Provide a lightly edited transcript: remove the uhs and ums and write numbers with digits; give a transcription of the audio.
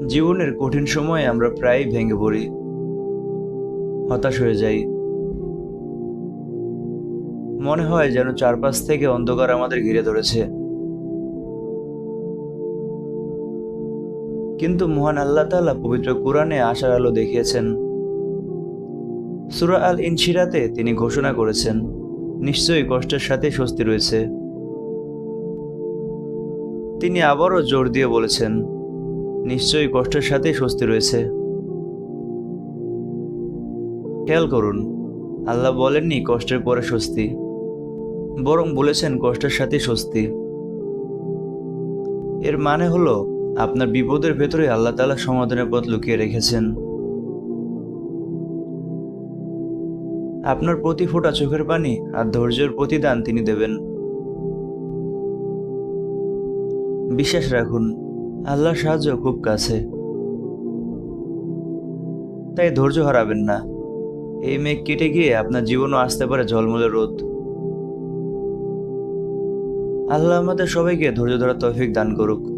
জীবনের কঠিন সময়ে আমরা প্রায়ই ভেঙে পড়ি, হতাশ হয়ে যাই। মনে হয় যেন চারপাশ থেকে অন্ধকার আমাদের ঘিরে ধরেছে। কিন্তু মহান আল্লাহ তাআলা পবিত্র কুরআনে আশার আলো দেখিয়েছেন। সূরা আল ইনশিরাতে তিনি ঘোষণা করেছেন, নিশ্চয়ই কষ্টের সাথে স্বস্তি রয়েছে। তিনি আবারও জোর দিয়ে বলেছেন, নিশ্চয়ই কষ্টের সাথে স্বস্তি রয়েছে। খেয়াল করুন, আল্লাহ বলেননি কষ্টের পরে স্বস্তি, বরং বলেছেন কষ্টের সাথে স্বস্তি। এর মানে হলো আপনার বিপদের ভেতরে আল্লাহ তাআলা সমাধানের পথ লুকিয়ে রেখেছেন। আপনার প্রতি ফোঁটা চোখের পানি আর ধৈর্যের প্রতিদান তিনি দেবেন। বিশ্বাস রাখুন, আল্লাহর সাহায্য খুব কাছে। তাই ধৈর্য হারাবেন না। এই মেঘ কেটে গিয়ে আপনার জীবনও আসতে পারে ঝলমলে রোদ। আল্লাহ আমাদের সবাইকে ধৈর্য ধরার তৌফিক দান করুক।